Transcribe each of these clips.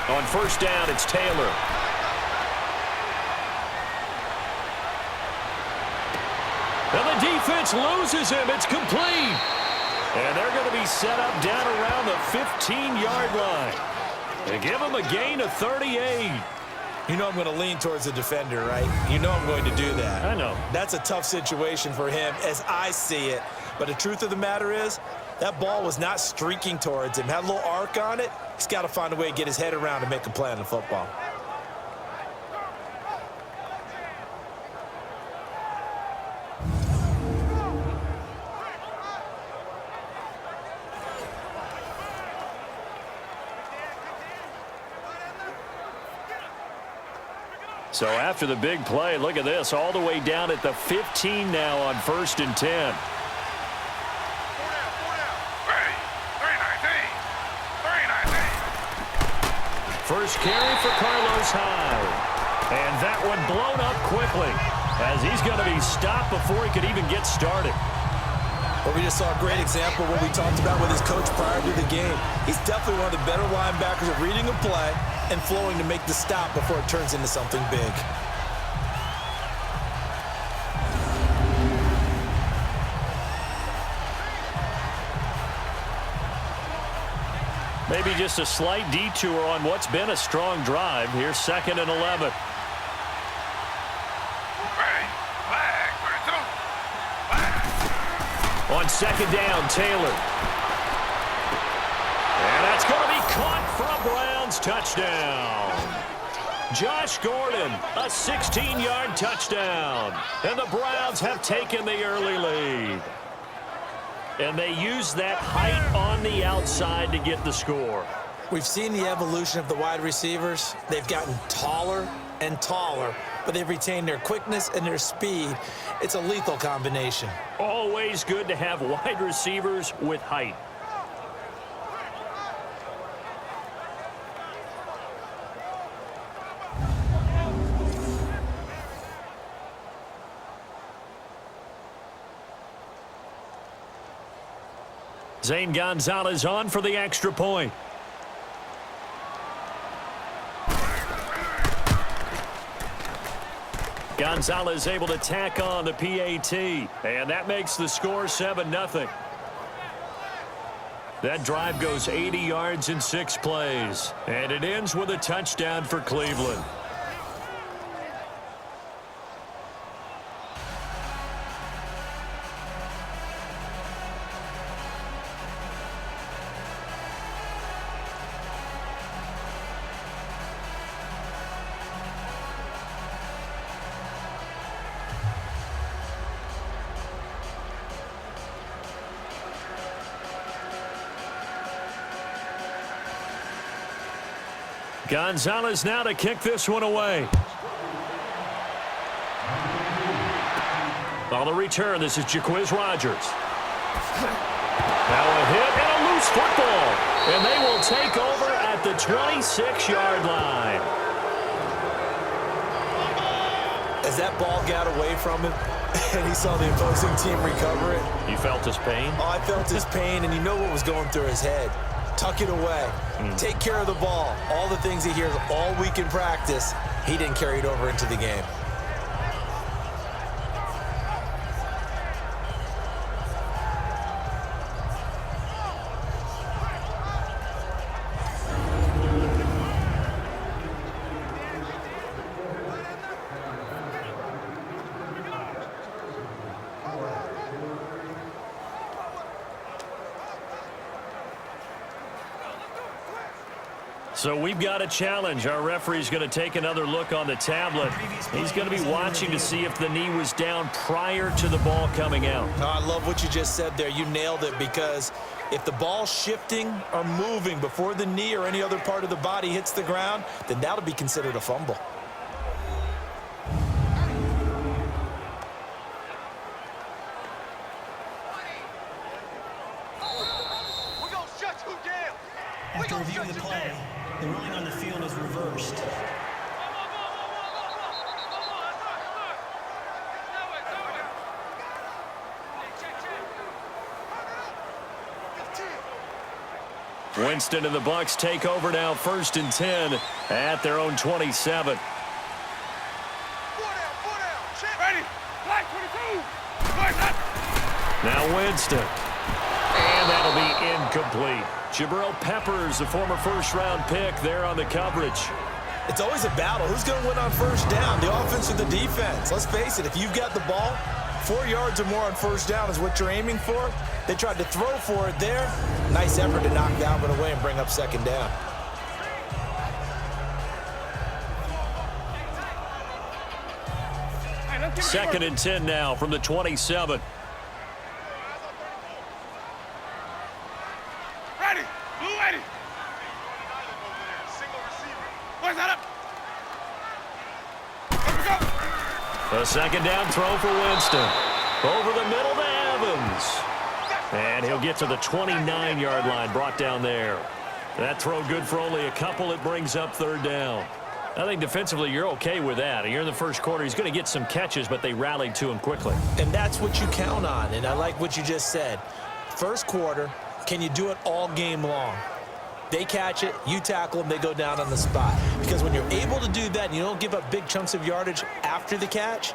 On first down, it's Taylor. And the defense loses him. It's complete. And they're going to be set up down around the 15-yard line. They give him a gain of 38. You know I'm going to lean towards the defender, right? You know I'm going to do that. I know. That's a tough situation for him as I see it. But the truth of the matter is, that ball was not streaking towards him. Had a little arc on it. He's got to find a way to get his head around and make a play on the football. So after the big play, look at this, all the way down at the 15 now on first and 10. First carry for Carlos Hyde. And that one blown up quickly as he's going to be stopped before he could even get started. Well, we just saw a great example of what we talked about with his coach prior to the game. He's definitely one of the better linebackers at reading a play and flowing to make the stop before it turns into something big. Maybe just a slight detour on what's been a strong drive. Here's second and 11. On second down, Taylor. And that's going to be caught for a Browns touchdown. Josh Gordon, a 16-yard touchdown. And the Browns have taken the early lead. And they use that height on the outside to get the score. We've seen the evolution of the wide receivers. They've gotten taller and taller, but they've retained their quickness and their speed. It's a lethal combination. Always good to have wide receivers with height. Zane Gonzalez on for the extra point. Gonzalez able to tack on the PAT, and that makes the score 7-0. That drive goes 80 yards in 6 plays, and it ends with a touchdown for Cleveland. Gonzalez now to kick this one away. On the return, this is Jaquiz Rogers. Now a hit and a loose football. And they will take over at the 26-yard line. As that ball got away from him and he saw the opposing team recover it. You felt his pain? Oh, I felt his pain, and you know what was going through his head. Tuck it away. Take care of the ball. All the things he hears all week in practice, he didn't carry it over into the game. So we've got a challenge. Our referee's going to take another look on the tablet. He's going to be watching to see if the knee was down prior to the ball coming out. Oh, I love what you just said there. You nailed it, because if the ball's shifting or moving before the knee or any other part of the body hits the ground, then that'll be considered a fumble. After reviewing the play, the ruling on the field is reversed. Winston and the Bucs take over now, 1st and 10 at their own 27. Now Winston. And that'll be incomplete. Jabril Peppers, the former first-round pick, there on the coverage. It's always a battle. Who's going to win on first down, the offense or the defense? Let's face it, if you've got the ball, 4 yards or more on first down is what you're aiming for. They tried to throw for it there. Nice effort to knock that one away and bring up 2nd down. Second and 10 now from the 27. Ready. Blue ready. Where's that up? Here we go. A 2nd down throw for Winston. Over the middle to Evans. And he'll get to the 29-yard line, brought down there. That throw good for only a couple. It brings up 3rd down. I think defensively you're okay with that. You're in the first quarter. He's going to get some catches, but they rallied to him quickly. And that's what you count on, and I like what you just said. First quarter, can you do it all game long? They catch it, you tackle them, they go down on the spot. Because when you're able to do that and you don't give up big chunks of yardage after the catch,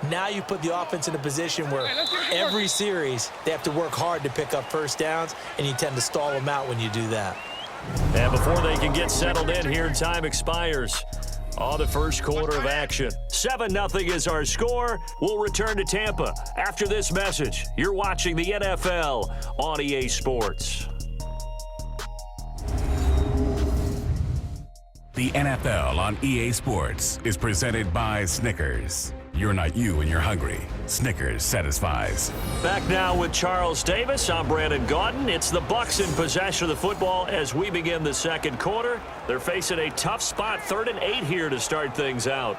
now you put the offense in a position where every series they have to work hard to pick up first downs, and you tend to stall them out when you do that. And before they can get settled in here, time expires on the first quarter of action. 7-0 is our score. We'll return to Tampa after this message. You're watching the NFL on EA Sports. The NFL on EA Sports is presented by Snickers. You're not you when you're hungry. Snickers satisfies. Back now with Charles Davis. I'm Brandon Gaudin. It's the Bucs in possession of the football as we begin the second quarter. They're facing a tough spot, 3rd and 8 here to start things out.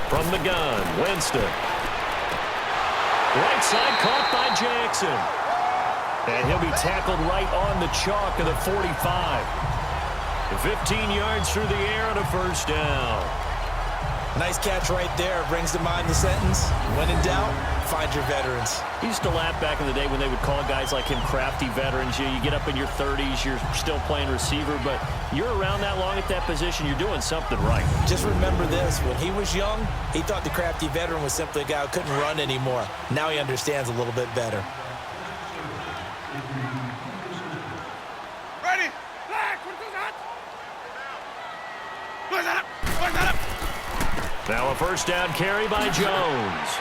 From the gun, Winston. Right side caught by Jackson. And he'll be tackled right on the chalk of the 45. 15 yards through the air on a 1st down. Nice catch right there. Brings to mind the sentence, when in doubt, find your veterans. He used to laugh back in the day when they would call guys like him crafty veterans. You get up in your 30s, you're still playing receiver, but you're around that long at that position, you're doing something right. Just remember this, when he was young, he thought the crafty veteran was simply a guy who couldn't run anymore. Now he understands a little bit better. Ready. Black. What is that? Where's that up? Where's that up? Now a 1st down carry by Jones.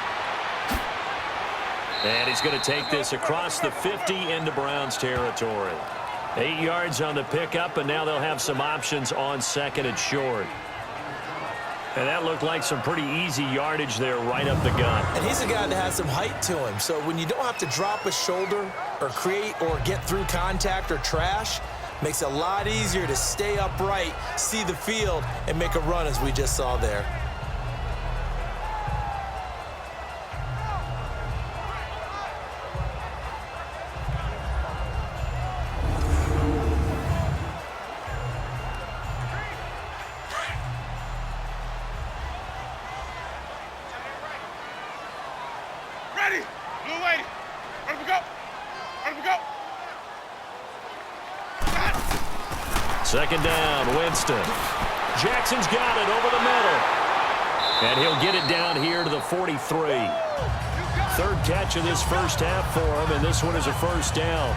And he's going to take this across the 50 into Browns territory. 8 yards on the pickup, and now they'll have some options on 2nd and short. And that looked like some pretty easy yardage there right up the gut. And he's a guy that has some height to him, so when you don't have to drop a shoulder or create or get through contact or trash, makes it a lot easier to stay upright, see the field, and make a run as we just saw there. Ready. Blue waiting. Where we go? Where we go? 2nd down, Winston. Jackson's got it over the middle. And he'll get it down here to the 43. 3rd catch of this first half for him, and this one is a 1st down.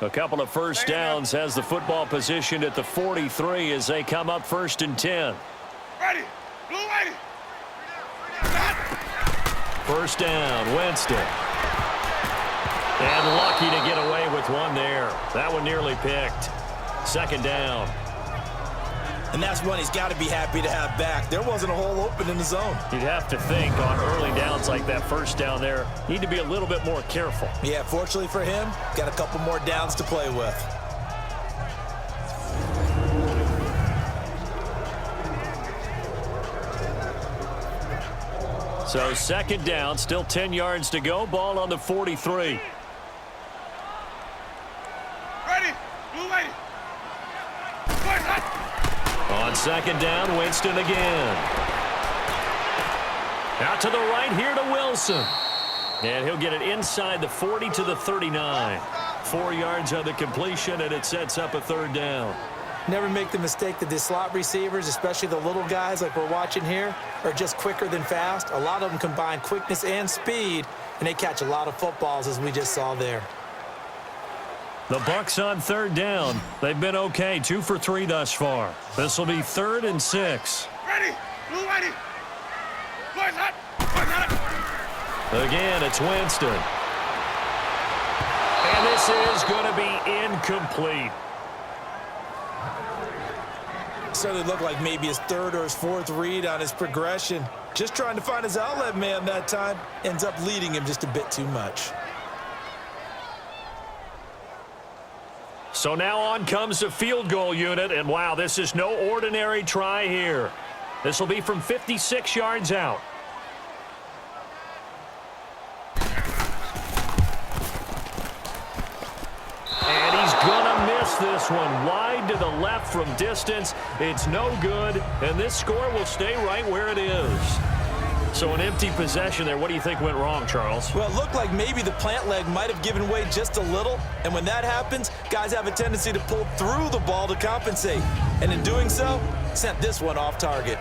A couple of 1st downs has the football positioned at the 43 as they come up 1st and 10. Ready. Blue lady. First down, Winston. And lucky to get away with one there. That one nearly picked. Second down. And that's one he's got to be happy to have back. There wasn't a hole open in the zone. You'd have to think on early downs like that first down there, need to be a little bit more careful. Yeah, fortunately for him, got a couple more downs to play with. So second down, still 10 yards to go. Ball on the 43. Ready. Blue lady. Boys, hot. On second down, Winston again. Out to the right here to Wilson. And he'll get it inside the 40 to the 39. 4 yards on the completion, and it sets up a third down. Never make the mistake that the slot receivers, especially the little guys like we're watching here, are just quicker than fast. A lot of them combine quickness and speed, and they catch a lot of footballs, as we just saw there. The Bucs on third down. They've been okay, 2 for 3 thus far. This will be 3rd and 6. Ready. Blue lady. Boys, hot. Boys, hot. Again, it's Winston. And this is going to be incomplete. Certainly looked like maybe his third or his fourth read on his progression. Just trying to find his outlet man that time. Ends up leading him just a bit too much. So now on comes the field goal unit, and wow, this is no ordinary try here. This will be from 56 yards out. And he's gonna miss this one. Wide to the left from distance. It's no good, and this score will stay right where it is. So an empty possession there. What do you think went wrong, Charles? Well, it looked like maybe the plant leg might have given way just a little, and when that happens, guys have a tendency to pull through the ball to compensate, and in doing so, sent this one off target.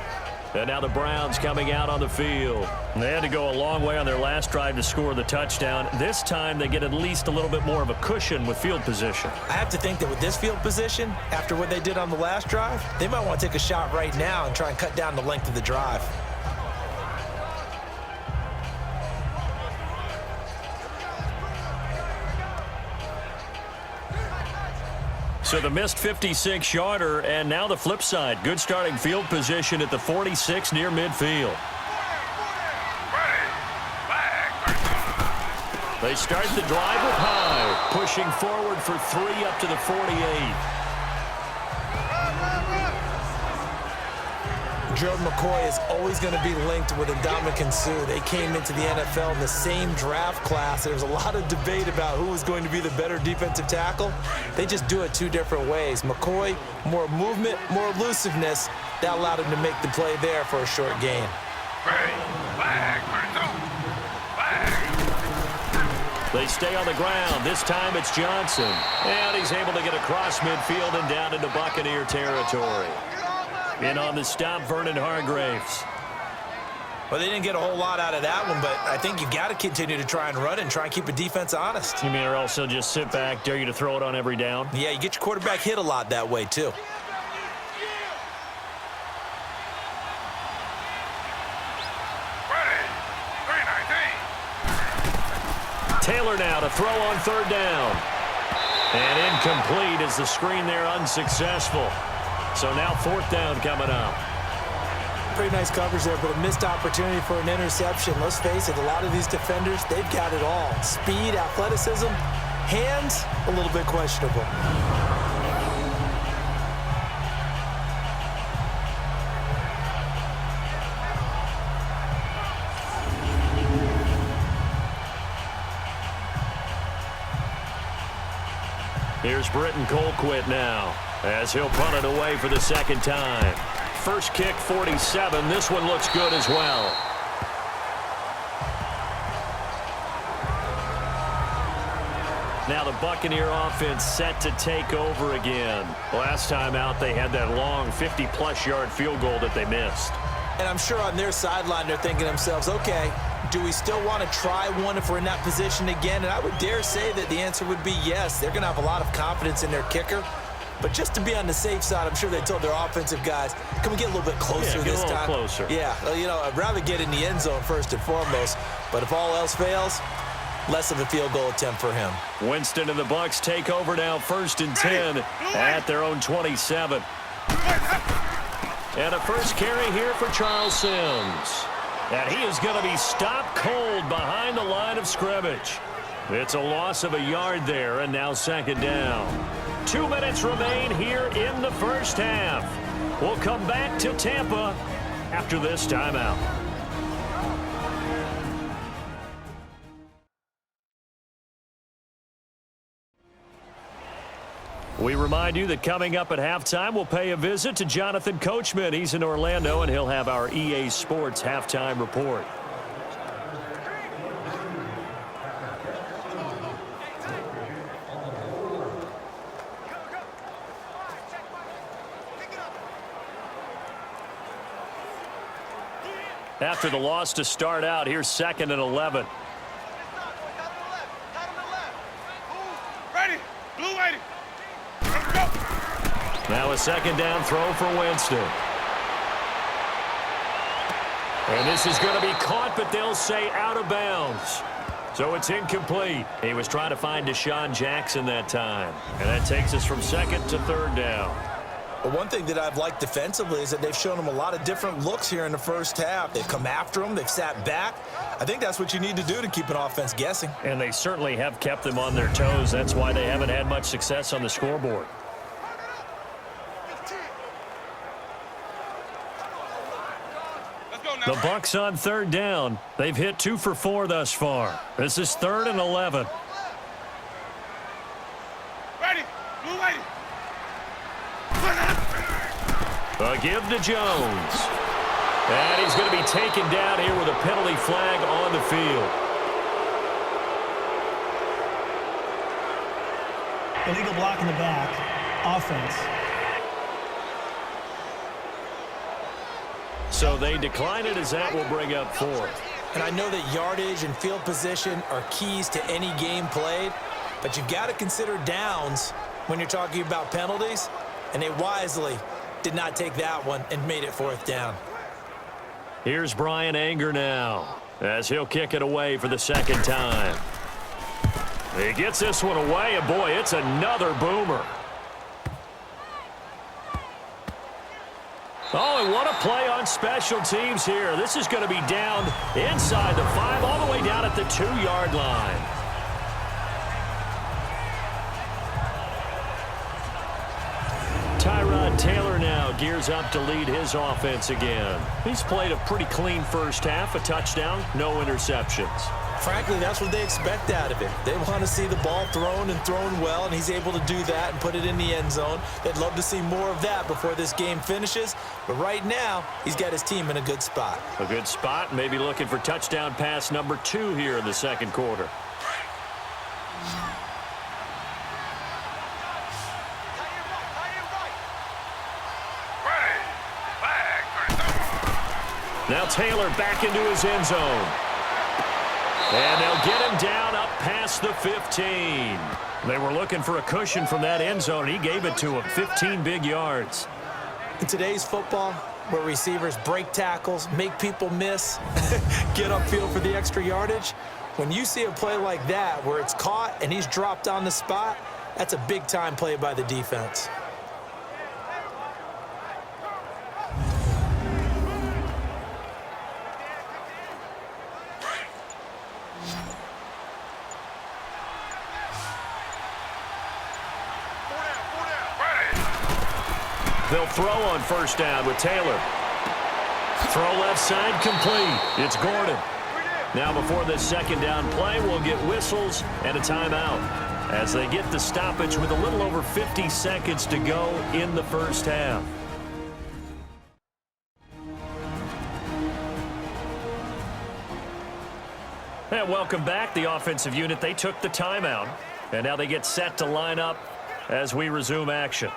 And now the Browns coming out on the field. They had to go a long way on their last drive to score the touchdown. This time they get at least a little bit more of a cushion with field position. I have to think that with this field position, after what they did on the last drive, they might want to take a shot right now and try and cut down the length of the drive. So the missed 56-yarder, and now the flip side. Good starting field position at the 46 near midfield. They start the drive with High, pushing forward for 3 up to the 48. Gerald McCoy is always going to be linked with Ndamukong Suh. They came into the NFL in the same draft class. There's a lot of debate about who was going to be the better defensive tackle. They just do it 2 different ways. McCoy, more movement, more elusiveness. That allowed him to make the play there for a short gain. They stay on the ground. This time it's Johnson. And he's able to get across midfield and down into Buccaneer territory. In on the stop, Vernon Hargreaves. Well, they didn't get a whole lot out of that one, but I think you've got to continue to try and run and try and keep a defense honest. You mean or else he'll just sit back, dare you to throw it on every down? Yeah, you get your quarterback hit a lot that way, too. Taylor now to throw on third down. And incomplete as the screen there unsuccessful. So now 4th down coming up. Pretty nice coverage there, but a missed opportunity for an interception. Let's face it, a lot of these defenders, they've got it all. Speed, athleticism, hands, a little bit questionable. Here's Britton Colquitt now, as he'll punt it away for the second time. First kick, 47. This one looks good as well. Now the Buccaneer offense set to take over again. Last time out, they had that long 50-plus yard field goal that they missed. And I'm sure on their sideline, they're thinking to themselves, okay, do we still want to try one if we're in that position again? And I would dare say that the answer would be yes. They're going to have a lot of confidence in their kicker. But just to be on the safe side, I'm sure they told their offensive guys, can we get a little bit closer this time? Closer. Yeah, I'd rather get in the end zone first and foremost. But if all else fails, less of a field goal attempt for him. Winston and the Bucs take over now, 1st and 10 at their own 27. And a first carry here for Charles Sims. And he is going to be stopped cold behind the line of scrimmage. It's a loss of a yard there, and now 2nd down. 2 minutes remain here in the first half. We'll come back to Tampa after this timeout. We remind you that coming up at halftime, we'll pay a visit to Jonathan Coachman. He's in Orlando, and he'll have our EA Sports halftime report. After the loss to start out, here's 2nd and 11. Ready. Blue ready. Now a 2nd down throw for Winston. And this is going to be caught, but they'll say out of bounds. So it's incomplete. He was trying to find Deshaun Jackson that time. And that takes us from 2nd to 3rd down. But one thing that I've liked defensively is that they've shown him a lot of different looks here in the first half. They've come after him. They've sat back. I think that's what you need to do to keep an offense guessing. And they certainly have kept them on their toes. That's why they haven't had much success on the scoreboard. The Bucs on 3rd down. They've hit 2 for 4 thus far. This is 3rd and 11. Ready. Blue ready. A give to Jones. And he's going to be taken down here with a penalty flag on the field. Illegal block in the back. Offense. So they decline it as that will bring up 4th. And I know that yardage and field position are keys to any game played, but you've got to consider downs when you're talking about penalties, and they wisely did not take that one and made it 4th down. Here's Brian Anger now as he'll kick it away for the 2nd time. He gets this one away, and boy, it's another boomer. Oh, and what a play on special teams here. This is going to be down inside the 5, all the way down at the 2-yard line. Tyrod Taylor now gears up to lead his offense again. He's played a pretty clean first half, a touchdown, no interceptions. Frankly, that's what they expect out of him. They want to see the ball thrown and thrown well, and he's able to do that and put it in the end zone. They'd love to see more of that before this game finishes, but right now, he's got his team in a good spot. A good spot, maybe looking for touchdown pass number 2 here in the 2nd quarter. Now Taylor back into his end zone. And they'll get him down up past the 15. They were looking for a cushion from that end zone, and he gave it to him, 15 big yards. In today's football, where receivers break tackles, make people miss, get upfield for the extra yardage, when you see a play like that where it's caught and he's dropped on the spot, that's a big-time play by the defense. They'll throw on 1st down with Taylor. Throw left side complete. It's Gordon. Now before this 2nd down play, we'll get whistles and a timeout as they get the stoppage with a little over 50 seconds to go in the first half. And welcome back. The offensive unit, they took the timeout, and now they get set to line up as we resume action.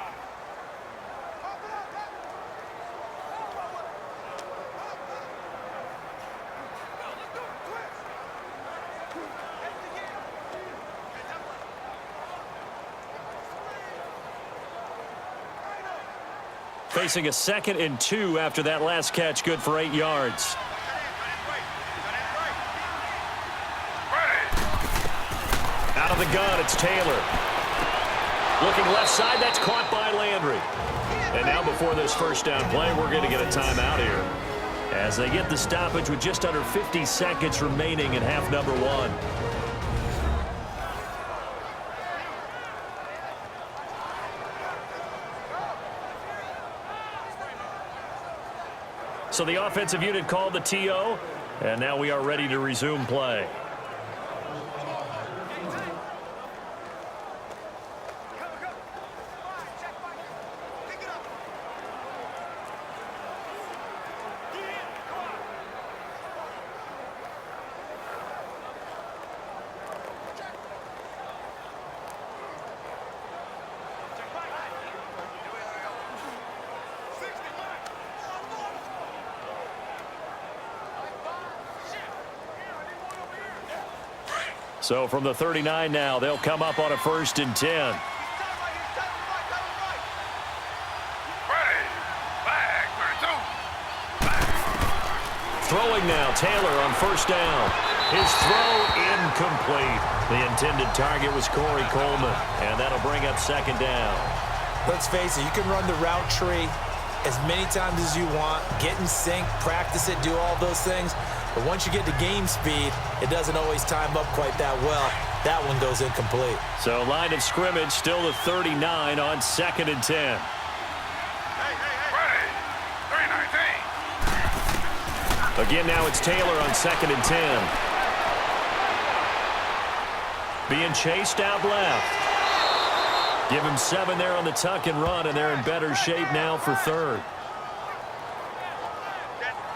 Facing a 2nd and 2 after that last catch, good for 8 yards. Out of the gun, it's Taylor. Looking left side, that's caught by Landry. And now before this first down play, we're going to get a timeout here, as they get the stoppage with just under 50 seconds remaining in half number 1. So the offensive unit called the TO, and now we are ready to resume play. So from the 39 now, they'll come up on a 1st and 10. Throwing now, Taylor on 1st down. His throw incomplete. The intended target was Corey Coleman, and that'll bring up 2nd down. Let's face it, you can run the route tree as many times as you want, get in sync, practice it, do all those things. But once you get to game speed, it doesn't always time up quite that well. That one goes incomplete. So line of scrimmage still the 39 on 2nd and 10. Again, now it's Taylor on 2nd and 10. Being chased out left. Give him 7 there on the tuck and run, and they're in better shape now for 3rd.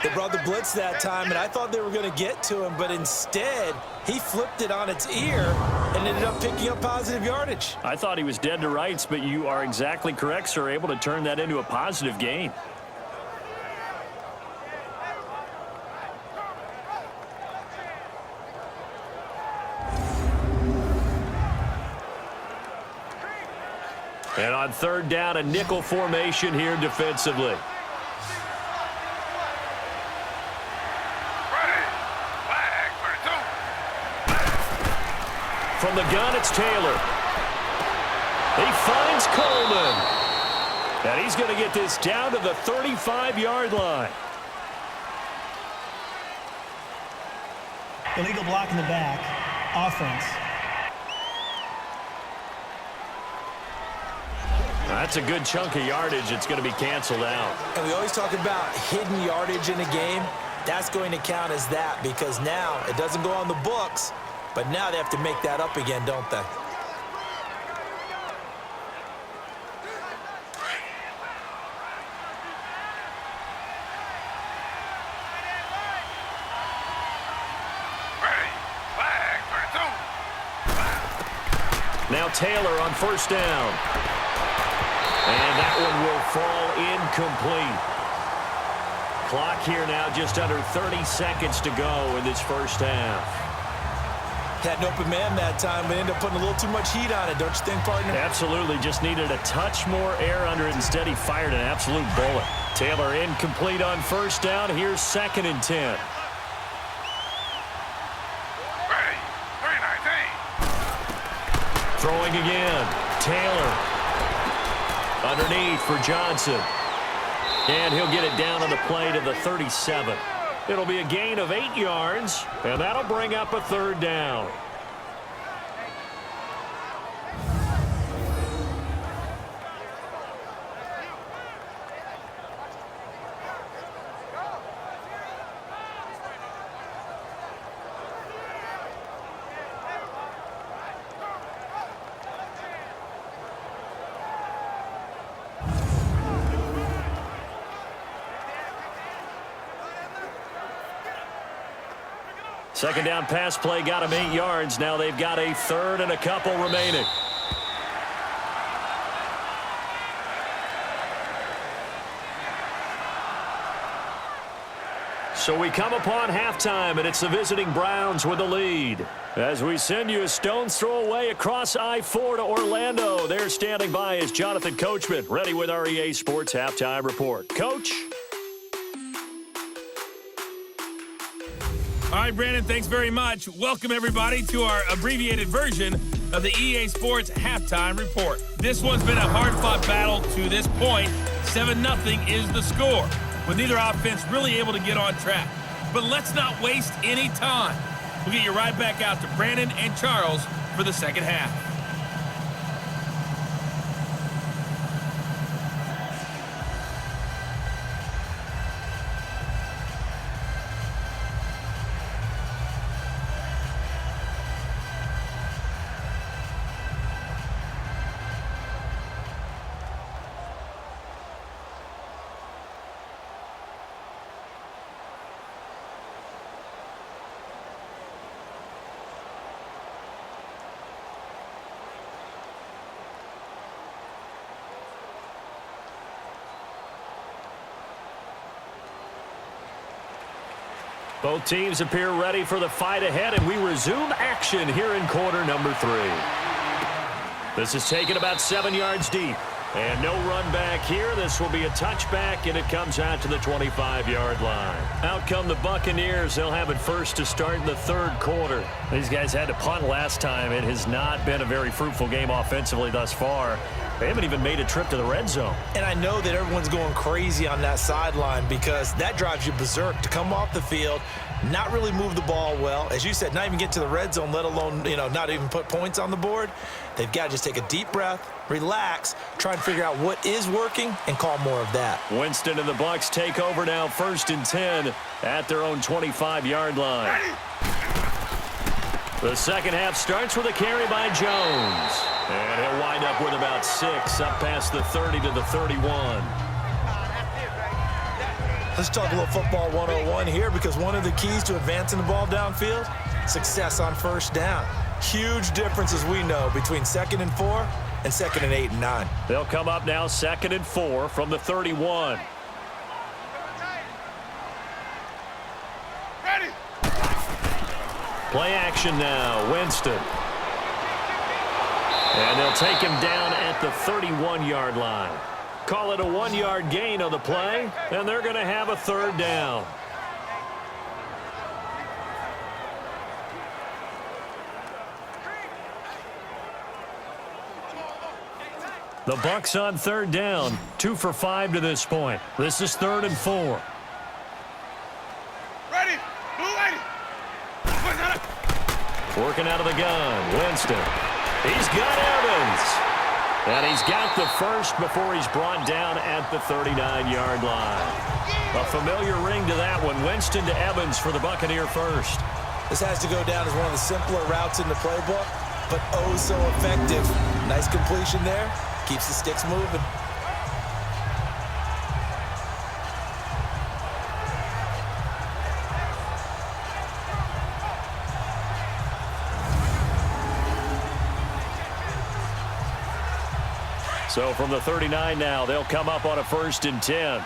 They brought the blitz that time, and I thought they were going to get to him, but instead, he flipped it on its ear and ended up picking up positive yardage. I thought he was dead to rights, but you are exactly correct, sir, able to turn that into a positive gain. And on 3rd down, a nickel formation here defensively. From the gun, it's Taylor. He finds Coleman. And he's going to get this down to the 35-yard line. Illegal block in the back. Offense. That's a good chunk of yardage. It's going to be canceled out. And we always talk about hidden yardage in a game. That's going to count as that because now it doesn't go on the books, but now they have to make that up again, don't they? Now Taylor on 1st down. And that one will fall incomplete. Clock here now just under 30 seconds to go in this first half. Had an open man that time, but ended up putting a little too much heat on it, don't you think, partner? Absolutely. Just needed a touch more air under it. Instead, he fired an absolute bullet. Taylor incomplete on 1st down. Here's 2nd and 10. Throwing again. Taylor. Underneath for Johnson. And he'll get it down on the play to the 37. It'll be a gain of 8 yards, and that'll bring up a 3rd down. Second down pass play got him 8 yards. Now they've got a 3rd and a couple remaining. So we come upon halftime, and it's the visiting Browns with the lead. As we send you a stone's throw away across I-4 to Orlando. There standing by is Jonathan Coachman, ready with our EA Sports Halftime Report. Coach? All right, Brandon, thanks very much. Welcome, everybody, to our abbreviated version of the EA Sports Halftime Report. This one's been a hard-fought battle to this point. 7-0 is the score, with neither offense really able to get on track. But let's not waste any time. We'll get you right back out to Brandon and Charles for the second half. Both teams appear ready for the fight ahead, and we resume action here in quarter number 3. This is taken about 7 yards deep. And no run back here. This will be a touchback, and it comes out to the 25-yard line. Out come the Buccaneers. They'll have it first to start in the third quarter. These guys had to punt last time. It has not been a very fruitful game offensively thus far. They haven't even made a trip to the red zone. And I know that everyone's going crazy on that sideline because that drives you berserk to come off the field, not really move the ball well. As you said, not even get to the red zone, let alone, not even put points on the board. They've got to just take a deep breath, relax, try and figure out what is working, and call more of that. Winston and the Bucs take over now, 1st and 10 at their own 25-yard line. The second half starts with a carry by Jones. And he'll wind up with about 6, up past the 30 to the 31. Let's talk a little football 101 here, because one of the keys to advancing the ball downfield, success on first down. Huge difference, as we know, between 2nd and 4 and 2nd and 8 and 9. They'll come up now 2nd and 4 from the 31. Ready. Play action now, Winston. And they'll take him down at the 31-yard line. Call it a 1-yard gain on the play, and they're going to have a third down. The Bucs on third down, 2 for 5 to this point. This is 3rd and 4. Ready. Blue lady. Working out of the gun, Winston. He's got Evans. And he's got the first before he's brought down at the 39-yard line. A familiar ring to that one. Winston to Evans for the Buccaneer first. This has to go down as one of the simpler routes in the playbook, but oh so effective. Nice completion there. Keeps the sticks moving. So from the 39 now, they'll come up on a 1st and 10.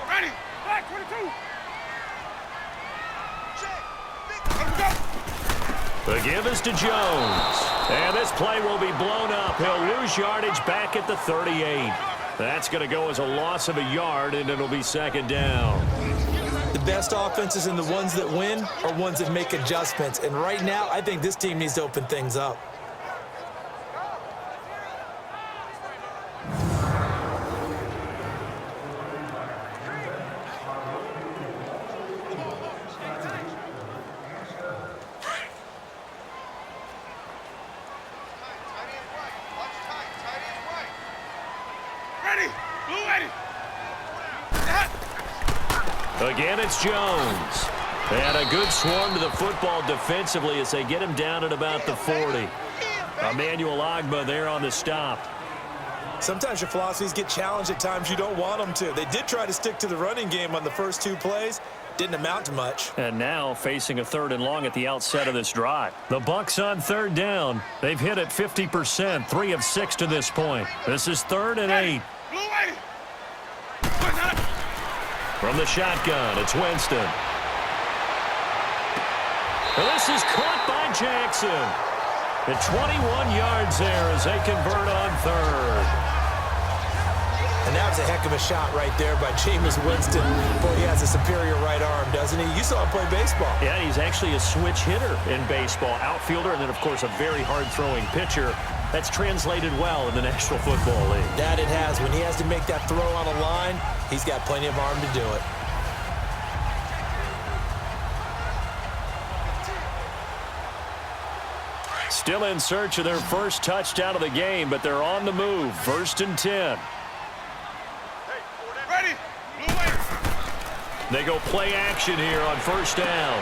Ready. Black 22. The give is to Jones. And this play will be blown up. He'll lose yardage back at the 38. That's going to go as a loss of a yard, and it'll be 2nd down. The best offenses and the ones that win are ones that make adjustments. And right now, I think this team needs to open things up. Ready. Blue lady. Again, it's Jones. And a good swarm to the football defensively as they get him down at about the 40. Emmanuel Ogbah there on the stop. Sometimes your philosophies get challenged at times you don't want them to. They did try to stick to the running game on the first 2 plays. Didn't amount to much. And now facing a 3rd and long at the outset of this drive. The Bucs on 3rd down. They've hit it 50%, 3 of 6 to this point. This is 3rd and 8. Blue lady. From the shotgun, it's Winston. And this is caught by Jackson. At 21 yards there as they convert on third. And that was a heck of a shot right there by Jameis Winston. Boy, he has a superior right arm, doesn't he? You saw him play baseball. Yeah, he's actually a switch hitter in baseball. Outfielder, and then, of course, a very hard-throwing pitcher. That's translated well in the National Football League. That it has. When he has to make that throw on a line, he's got plenty of arm to do it. Still in search of their first touchdown of the game, but they're on the move. 1st and 10. Ready. Blue way. They go play action here on 1st down.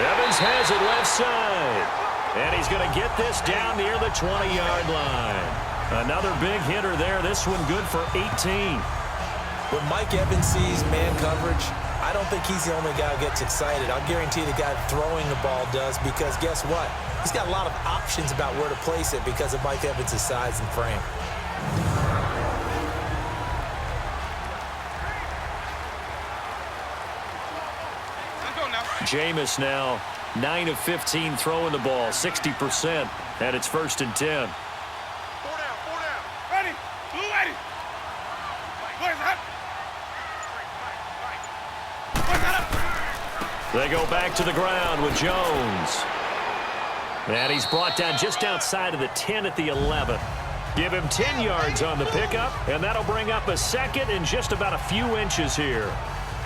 Evans has it left side. And he's going to get this down near the 20-yard line. Another big hitter there. This one good for 18. When Mike Evans sees man coverage, I don't think he's the only guy who gets excited. I'll guarantee the guy throwing the ball does, because guess what? He's got a lot of options about where to place it because of Mike Evans' size and frame. Let's go now. Jameis now 9 of 15 throwing the ball, 60%, and it's 1st and 10. 4 down. Ready. Blue ready. Where's that? Where's that? They go back to the ground with Jones. And he's brought down just outside of the 10 at the 11. Give him 10 yards on the pickup, and that'll bring up a 2nd and just about a few inches here.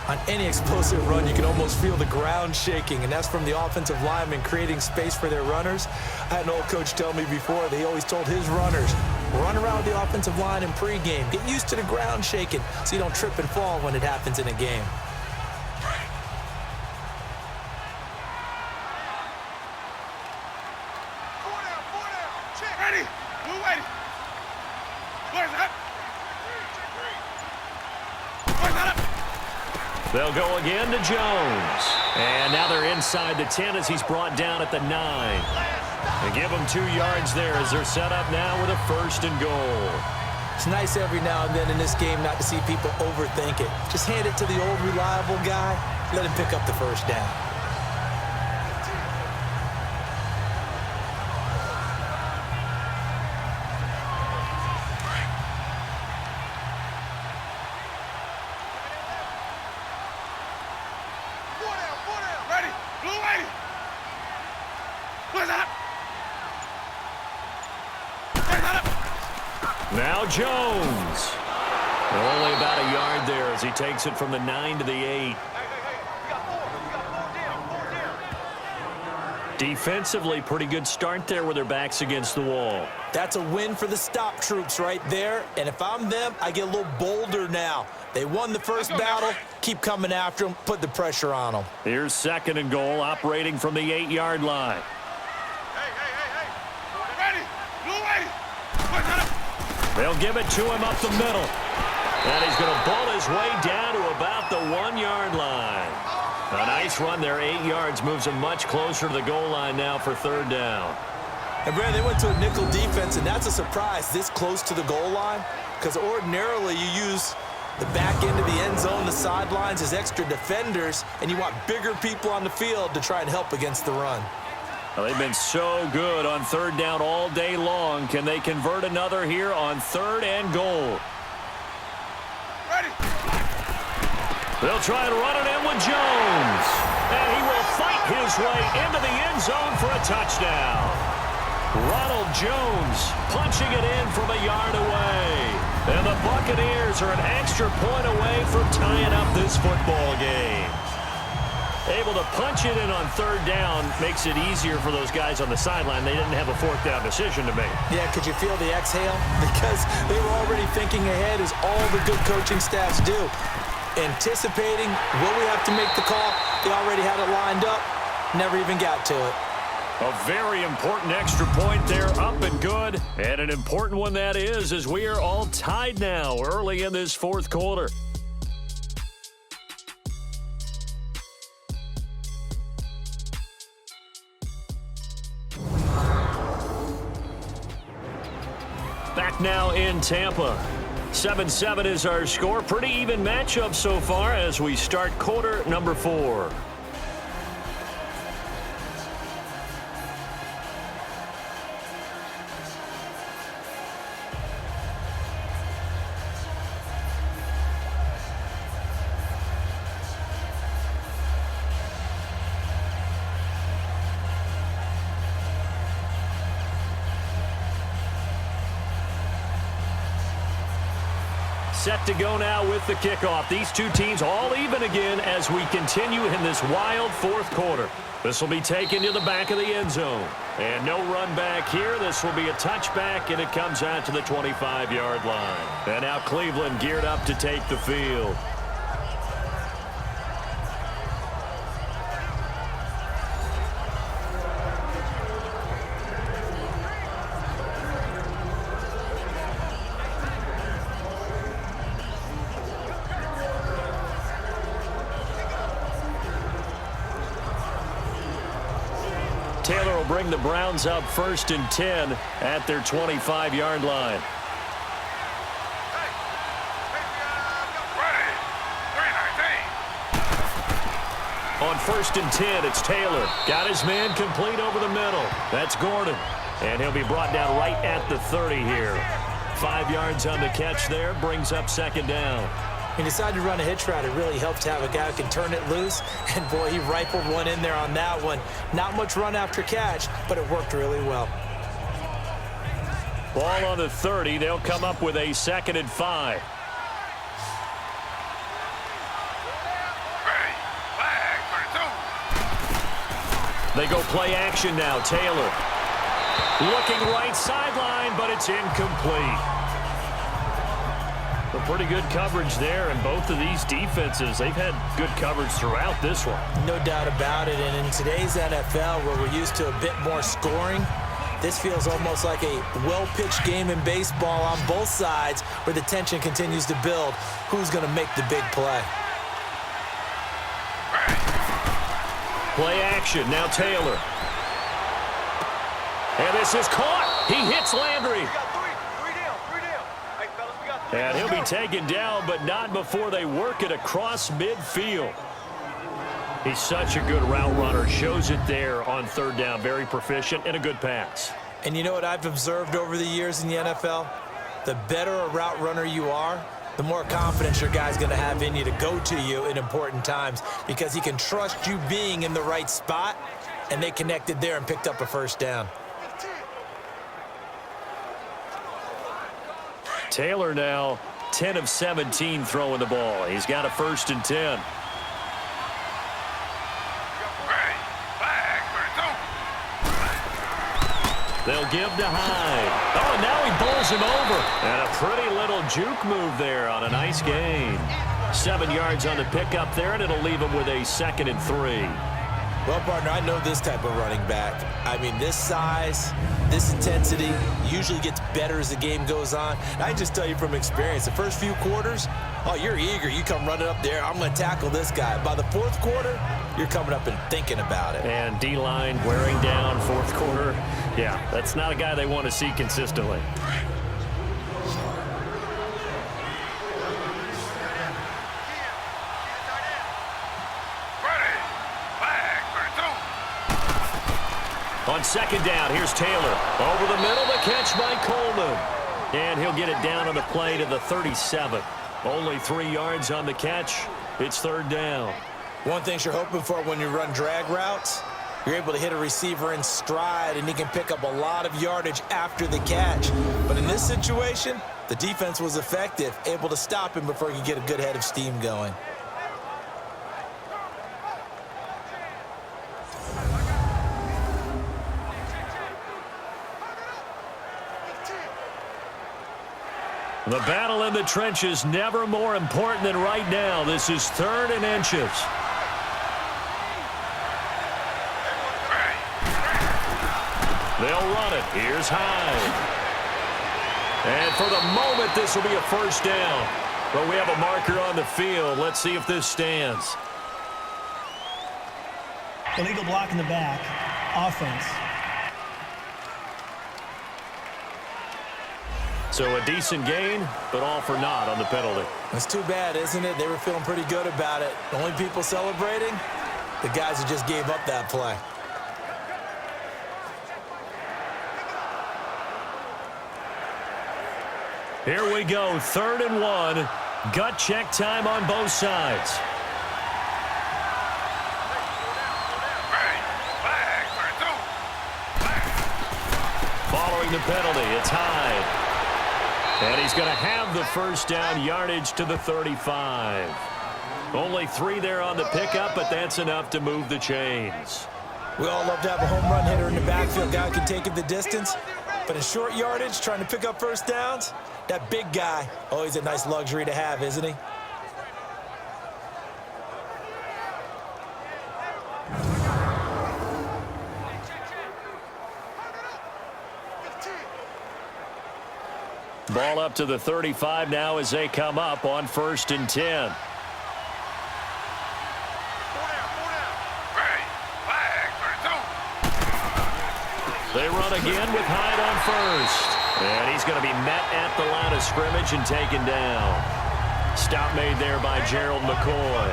On any explosive run, you can almost feel the ground shaking, and that's from the offensive linemen creating space for their runners. I had an old coach tell me before, they always told his runners, run around the offensive line in pregame. Get used to the ground shaking so you don't trip and fall when it happens in a game. Ready. Blue ready. Where's that? Where's that? They'll go again to Jones. And now they're inside the 10 as he's brought down at the 9. They give him 2 yards there as they're set up now with a 1st and goal. It's nice every now and then in this game not to see people overthink it. Just hand it to the old reliable guy. Let him pick up the 1st down. Ready. Blue ready. Where's that? Where's that? Now Jones. Only about a yard there as he takes it from the 9 to the 8. Defensively, pretty good start there with their backs against the wall. That's a win for the stop troops right there. And if I'm them, I get a little bolder now. They won the first battle. Keep coming after them. Put the pressure on them. Here's 2nd and goal, operating from the 8-yard line. Hey. Ready. Blue ready. Where's that? They'll give it to him up the middle. And he's going to ball his way down to about the 1-yard line. A nice run there, 8 yards, moves him much closer to the goal line now for 3rd down. And, Brad, they went to a nickel defense, and that's a surprise this close to the goal line, because ordinarily you use the back end of the end zone, the sidelines as extra defenders, and you want bigger people on the field to try and help against the run. Well, they've been so good on 3rd down all day long. Can they convert another here on 3rd and goal? Ready. They'll try and run it in with Jones. And he will fight his way into the end zone for a touchdown. Ronald Jones punching it in from a yard away. And the Buccaneers are an extra point away from tying up this football game. Able to punch it in on 3rd down makes it easier for those guys on the sideline. They didn't have a 4th down decision to make. Yeah, could you feel the exhale? Because they were already thinking ahead, as all the good coaching staffs do. Anticipating, will we have to make the call? They already had it lined up. Never even got to it. A very important extra point there, up and good. And an important one that is, as we are all tied now early in this 4th quarter. Back now in Tampa. 7-7 is our score. Pretty even matchup so far as we start quarter number 4. Set to go now with the kickoff. These two teams all even again as we continue in this wild fourth quarter. This will be taken to the back of the end zone. And no run back here. This will be a touchback, and it comes out to the 25-yard line. And now Cleveland geared up to take the field. Taylor will bring the Browns up 1st and 10 at their 25-yard line. On 1st and 10, it's Taylor. Got his man complete over the middle. That's Gordon. And he'll be brought down right at the 30 here. 5 yards on the catch there. Brings up 2nd down. He decided to run a hitch route. It really helped to have a guy who can turn it loose. And, boy, he rifled one in there on that one. Not much run after catch, but it worked really well. Ball on the 30. They'll come up with a 2nd and 5. They go play action now. Taylor looking right sideline, but it's incomplete. But pretty good coverage there, and both of these defenses, they've had good coverage throughout this one. No doubt about it, and in today's NFL, where we're used to a bit more scoring, this feels almost like a well-pitched game in baseball on both sides, where the tension continues to build. Who's going to make the big play? Play action, now Taylor. And this is caught. He hits Landry. And he'll be taken down, but not before they work it across midfield. He's such a good route runner. Shows it there on 3rd down. Very proficient and a good pass. And you know what I've observed over the years in the NFL? The better a route runner you are, the more confidence your guy's going to have in you to go to you in important times, because he can trust you being in the right spot, and they connected there and picked up a 1st down. Taylor now 10 of 17 throwing the ball. He's got a 1st and 10. They'll give to Hyde. Oh, and now he bowls him over. And a pretty little juke move there on a nice gain. 7 yards on the pickup there, and it'll leave him with a 2nd and 3. Well, partner, I know this type of running back. I mean, this size, this intensity usually gets better as the game goes on. And I can just tell you from experience, the first few quarters, oh, you're eager. You come running up there, I'm going to tackle this guy. By the 4th quarter, you're coming up and thinking about it. And D-line wearing down 4th quarter. Yeah, that's not a guy they want to see consistently. On 2nd down, here's Taylor. Over the middle, the catch by Coleman. And he'll get it down on the play to the 37. Only 3 yards on the catch. It's 3rd down. One thing you're hoping for when you run drag routes, you're able to hit a receiver in stride, and he can pick up a lot of yardage after the catch. But in this situation, the defense was effective, able to stop him before he could get a good head of steam going. The battle in the trenches never more important than right now. This is 3rd and inches. They'll run it. Here's Hyde. And for the moment, this will be a 1st down. But we have a marker on the field. Let's see if this stands. Illegal block in the back. Offense. So a decent gain, but all for naught on the penalty. It's too bad, isn't it? They were feeling pretty good about it. The only people celebrating, the guys who just gave up that play. Here we go, 3rd and 1. Gut check time on both sides. Following the penalty, it's Hyde. And he's going to have the first down, yardage to the 35. Only 3 there on the pickup, but that's enough to move the chains. We all love to have a home run hitter in the backfield. Guy who can take it the distance. But in short yardage, trying to pick up first downs, that big guy, always a nice luxury to have, isn't he? Ball up to the 35 now as they come up on 1st and 10. They run again with Hyde on 1st. And he's going to be met at the line of scrimmage and taken down. Stop made there by Gerald McCoy.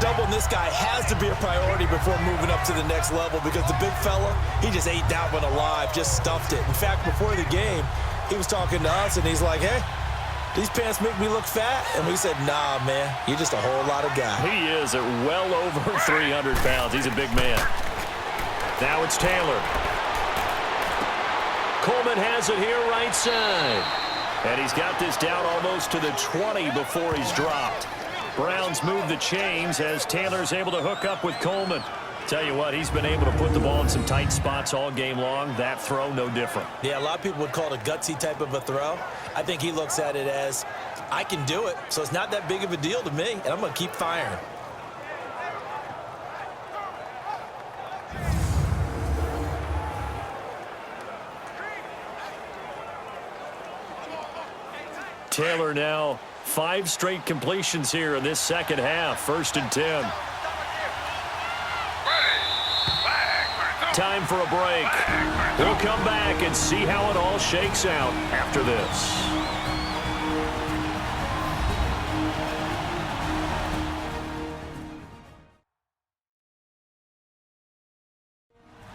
Doubling this guy has to be a priority before moving up to the next level because the big fella, he just ate that one alive, just stuffed it. In fact, before the game, he was talking to us, and he's like, hey, these pants make me look fat. And we said, nah, man, you're just a whole lot of guy. He is at well over 300 pounds. He's a big man. Now it's Taylor. Coleman has it here right side. And he's got this down almost to the 20 before he's dropped. Browns move the chains as Taylor's able to hook up with Coleman. Tell you what, he's been able to put the ball in some tight spots all game long. That throw, no different. Yeah, a lot of people would call it a gutsy type of a throw. I think he looks at it as, I can do it, so it's not that big of a deal to me, and I'm going to keep firing. Taylor now 5 straight completions here in this second half. 1st and 10. Time for a break. We'll come back and see how it all shakes out after this.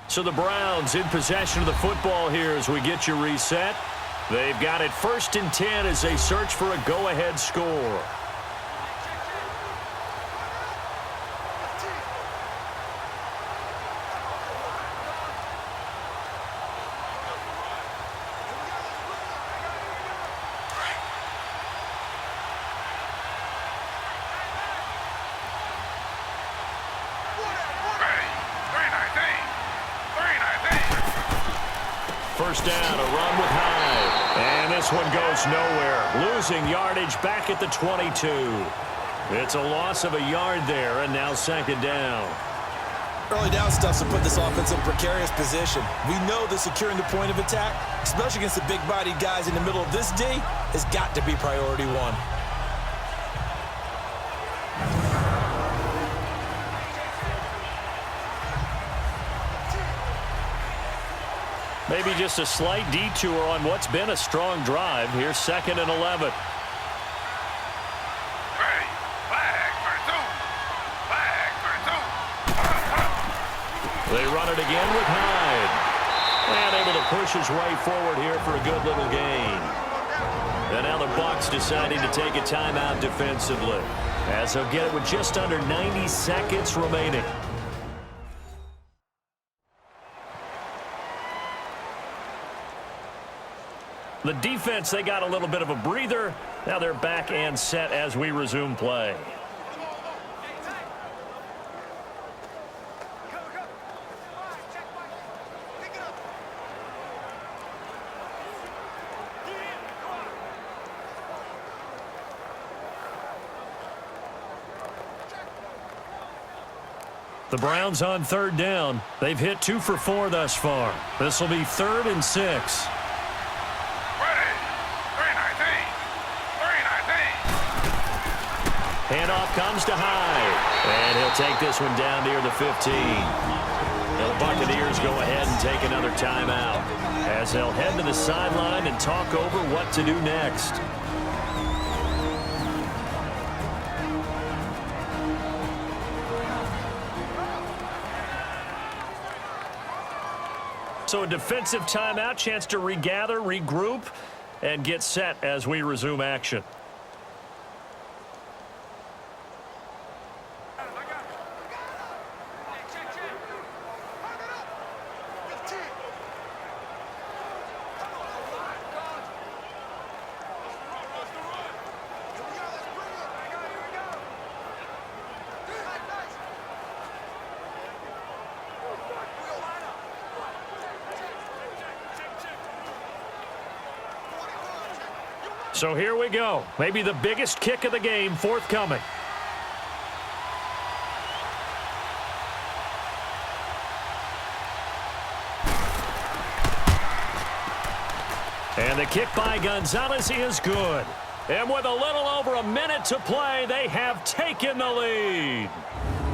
So the Browns in possession of the football here as we get you reset. They've got it 1st and 10 as they search for a go-ahead score. First down, a run with Hyde. And this one goes nowhere. Losing yardage back at the 22. It's a loss of a yard there, and now 2nd down. Early down stuff's to put this offense in a precarious position. We know that securing the point of attack, especially against the big-bodied guys in the middle of this D, has got to be priority 1. Maybe just a slight detour on what's been a strong drive. Here's 2nd and 11. They run it again with Hyde. And able to push his way forward here for a good little gain. And now the Bucs deciding to take a timeout defensively, as they'll get it with just under 90 seconds remaining. The defense, they got a little bit of a breather. Now they're back and set as we resume play. The Browns on 3rd down. They've hit 2 for 4 thus far. This will be 3rd and 6. Handoff comes to Hyde. And he'll take this one down near the 15. The Buccaneers go ahead and take another timeout as they'll head to the sideline and talk over what to do next. So a defensive timeout, chance to regather, regroup, and get set as we resume action. So here we go. Maybe the biggest kick of the game forthcoming. And the kick by Gonzalez is good. And with a little over a minute to play, they have taken the lead.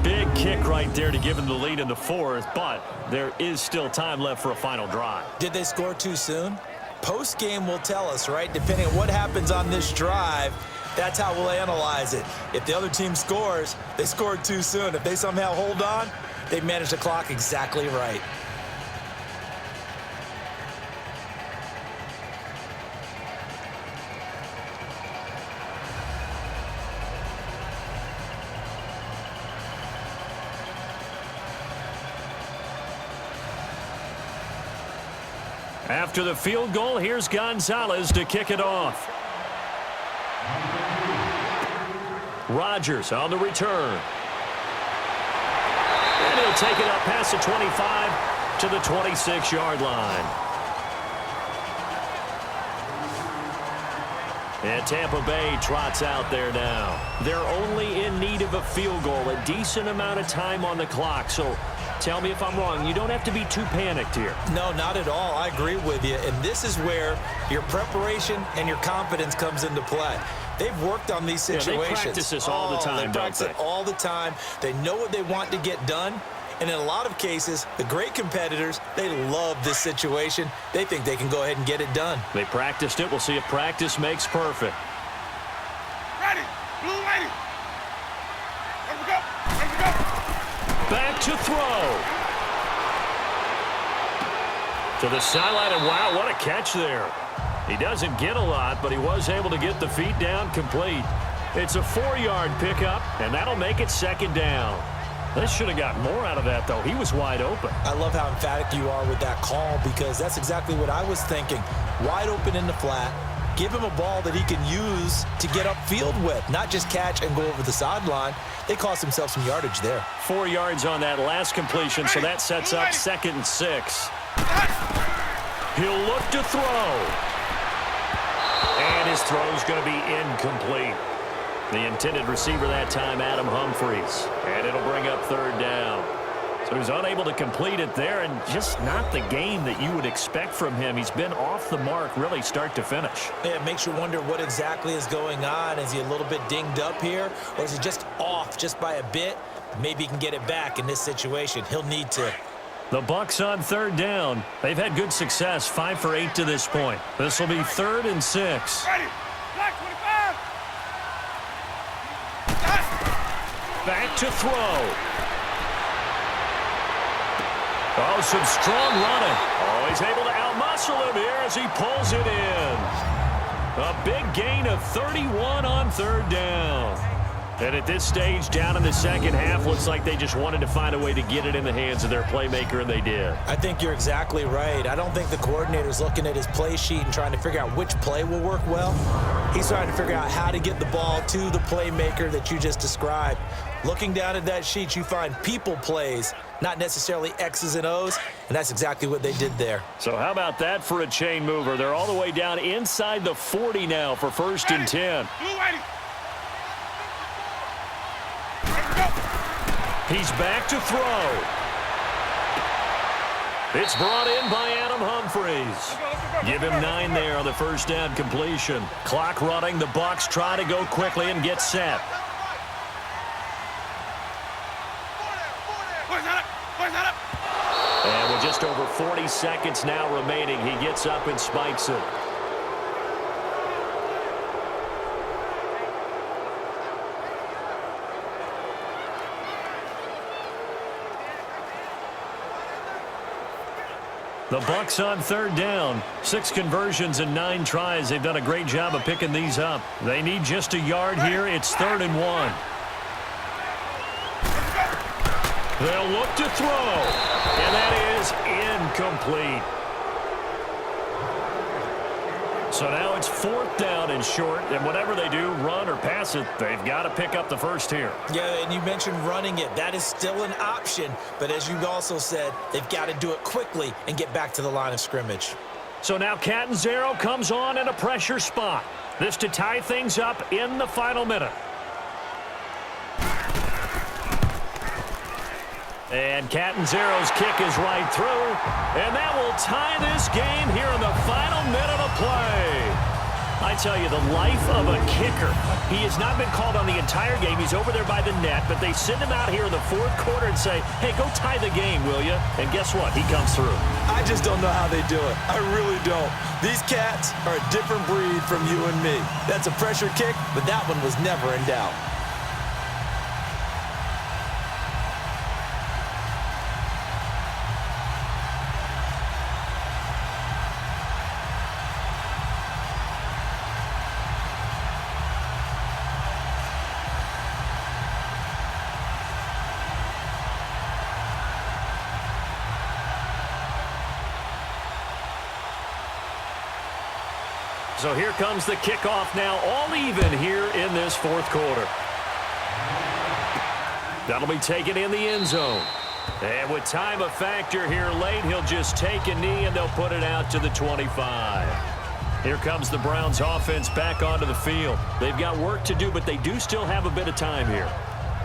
Big kick right there to give them the lead in the fourth, but there is still time left for a final drive. Did they score too soon? Post-game will tell us, right? Depending on what happens on this drive, that's how we'll analyze it. If the other team scores, they scored too soon. If they somehow hold on, they managed the clock exactly right. After the field goal, here's Gonzalez to kick it off. Rodgers on the return. And he'll take it up past the 25 to the 26-yard line. And Tampa Bay trots out there now. They're only in need of a field goal, a decent amount of time on the clock. So tell me if I'm wrong. You don't have to be too panicked here. No, not at all. I agree with you. And this is where your preparation and your confidence comes into play. They've worked on these situations. Yeah, they practice this all the time, They practice it all the time. They know what they want to get done. And in a lot of cases, the great competitors, they love this situation. They think they can go ahead and get it done. They practiced it. We'll see if practice makes perfect. Ready. Blue lady. Let me go. Let me go. Back to throw. To the sideline, and wow, what a catch there. He doesn't get a lot, but he was able to get the feet down complete. It's a 4-yard pickup, and that'll make it second down. They should have gotten more out of that, though. He was wide open. I love how emphatic you are with that call because that's exactly what I was thinking. Wide open in the flat. Give him a ball that he can use to get upfield with, not just catch and go over the sideline. They cost themselves some yardage there. 4 yards on that last completion, so that sets up 2nd and 6. He'll look to throw. And his throw's going to be incomplete. The intended receiver that time, Adam Humphries. And it'll bring up 3rd down. So he's unable to complete it there, and just not the game that you would expect from him. He's been off the mark really start to finish. Yeah, it makes you wonder what exactly is going on. Is he a little bit dinged up here, or is he just off just by a bit? Maybe he can get it back in this situation. He'll need to. The Bucs on 3rd down. They've had good success, 5 for 8 to this point. This will be 3rd and 6. Ready. Black 25. Back to throw. Oh, some strong running. Oh, he's able to outmuscle him here as he pulls it in. A big gain of 31 on 3rd down. And at this stage, down in the second half, looks like they just wanted to find a way to get it in the hands of their playmaker, and they did. I think you're exactly right. I don't think the coordinator's looking at his play sheet and trying to figure out which play will work well. He's trying to figure out how to get the ball to the playmaker that you just described. Looking down at that sheet, you find people plays, not necessarily X's and O's, and that's exactly what they did there. So how about that for a chain mover? They're all the way down inside the 40 now for 1st and 10. Blue lady. He's back to throw. It's brought in by Adam Humphries. Give him 9 there on the 1st down completion. Clock running. The Bucs try to go quickly and get set. 40 seconds now remaining. He gets up and spikes it. The Bucs on third down. 6 conversions and 9 tries. They've done a great job of picking these up. They need just a yard here. It's 3rd and 1. They'll look to throw. And that is incomplete. So now it's 4th down and short. And whatever they do, run or pass it, they've got to pick up the first here. Yeah, and you mentioned running it. That is still an option. But as you also said, they've got to do it quickly and get back to the line of scrimmage. So now Catanzaro comes on in a pressure spot. This to tie things up in the final minute. And Catanzaro's kick is right through. And that will tie this game here in the final minute of play. I tell you, the life of a kicker. He has not been called on the entire game. He's over there by the net, but they send him out here in the 4th quarter and say, hey, go tie the game, will you? And guess what? He comes through. I just don't know how they do it. I really don't. These cats are a different breed from you and me. That's a pressure kick, but that one was never in doubt. So here comes the kickoff now, all even here in this 4th quarter. That'll be taken in the end zone. And with time a factor here late, he'll just take a knee and they'll put it out to the 25. Here comes the Browns offense back onto the field. They've got work to do, but they do still have a bit of time here.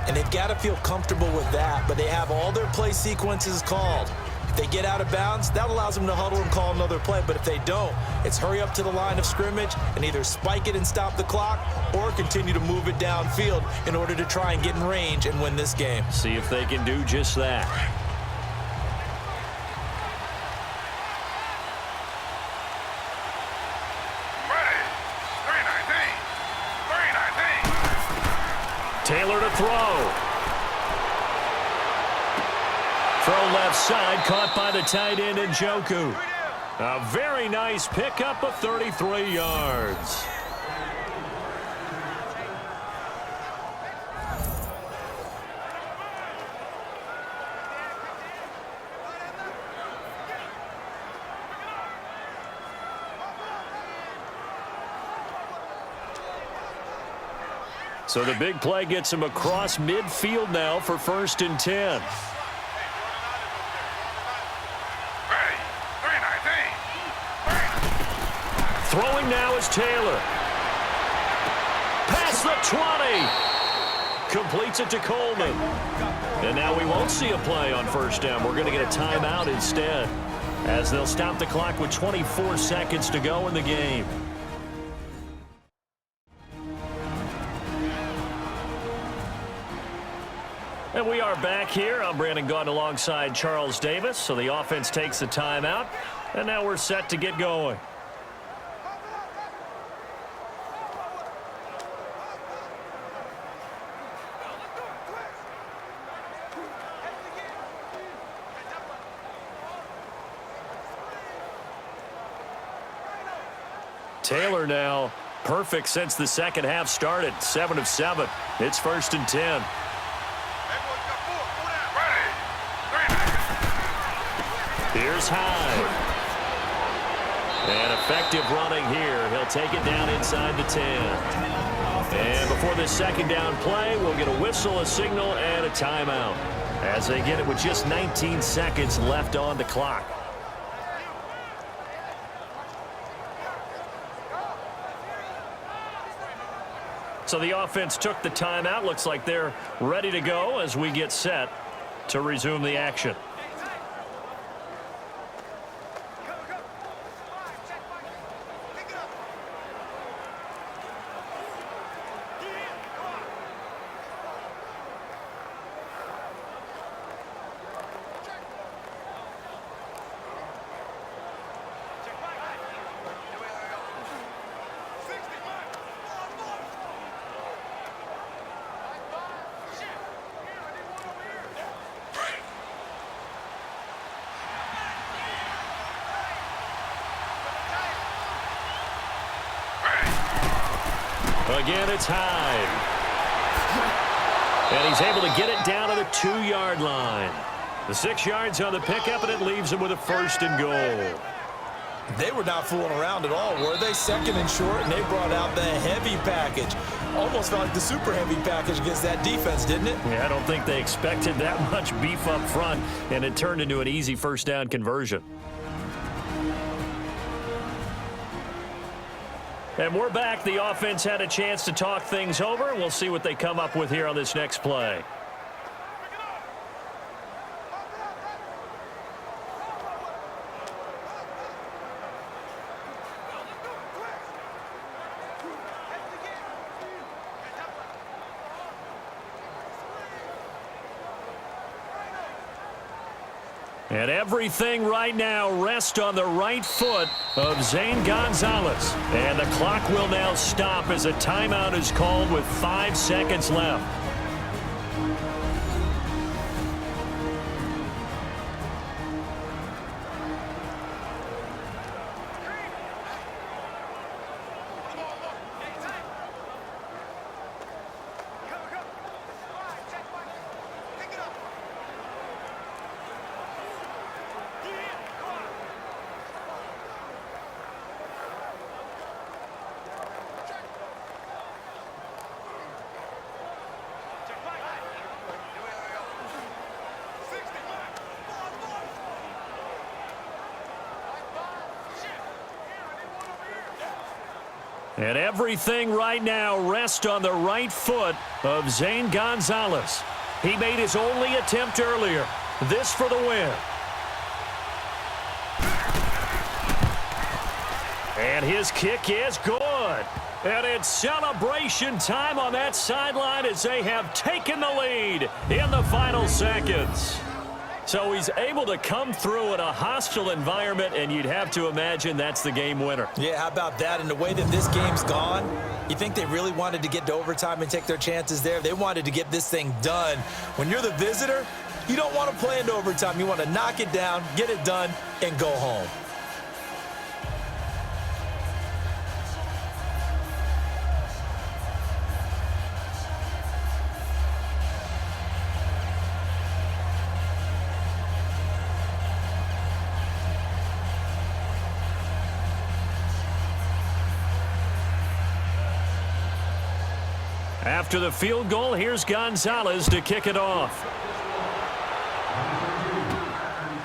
And they've got to feel comfortable with that, but they have all their play sequences called. If they get out of bounds, that allows them to huddle and call another play. But if they don't, it's hurry up to the line of scrimmage and either spike it and stop the clock or continue to move it downfield in order to try and get in range and win this game. See if they can do just that. Taylor to throw. Throw left side, caught by the tight end Njoku. A very nice pickup of 33 yards. So the big play gets him across midfield now for 1st and 10. Throwing now is Taylor. Past the 20. Completes it to Coleman. And now we won't see a play on 1st down. We're going to get a timeout instead, as they'll stop the clock with 24 seconds to go in the game. And we are back here. I'm Brandon Gaudin alongside Charles Davis. So the offense takes a timeout, and now we're set to get going. Taylor now perfect since the second half started. 7 of 7. It's 1st and 10. Here's Hyde. And effective running here. He'll take it down inside the 10. And before this 2nd down play, we'll get a whistle, a signal, and a timeout, as they get it with just 19 seconds left on the clock. So the offense took the timeout. Looks like they're ready to go as we get set to resume the action. Again, it's Hyde. And he's able to get it down to the 2-yard line. The 6 yards on the pickup, and it leaves him with a 1st and goal. They were not fooling around at all, were they? 2nd and short, and they brought out the heavy package. Almost felt like the super heavy package against that defense, didn't it? Yeah, I don't think they expected that much beef up front, and it turned into an easy 1st down conversion. And we're back. The offense had a chance to talk things over. We'll see what they come up with here on this next play. And everything right now rests on the right foot of Zane Gonzalez. And the clock will now stop as a timeout is called with 5 seconds left. And everything right now rests on the right foot of Zane Gonzalez. He made his only attempt earlier. This for the win. And his kick is good. And it's celebration time on that sideline as they have taken the lead in the final seconds. So he's able to come through in a hostile environment, and you'd have to imagine that's the game winner. Yeah, how about that? And the way that this game's gone, you think they really wanted to get to overtime and take their chances there? They wanted to get this thing done. When you're the visitor, you don't want to play into overtime. You want to knock it down, get it done, and go home. After the field goal, here's Gonzalez to kick it off.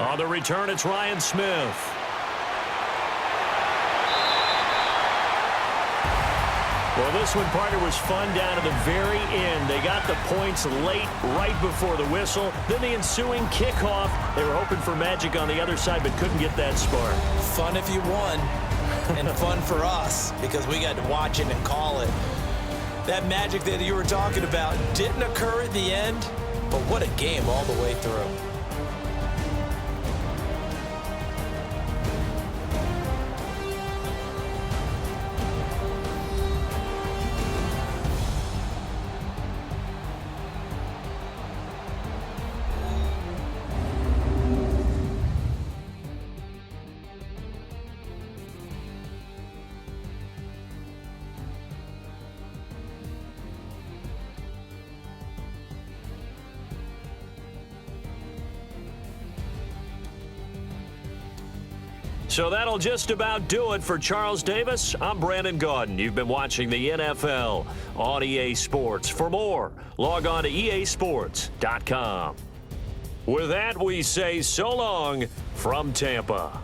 On the return, it's Ryan Smith. Well, this one, partner, was fun down to the very end. They got the points late, right before the whistle. Then the ensuing kickoff. They were hoping for magic on the other side, but couldn't get that spark. Fun if you won, and fun for us because we got to watch it and call it. That magic that you were talking about didn't occur at the end, but what a game all the way through. So that'll just about do it for Charles Davis. I'm Brandon Gaudin. You've been watching the NFL on EA Sports. For more, log on to easports.com. With that, we say so long from Tampa.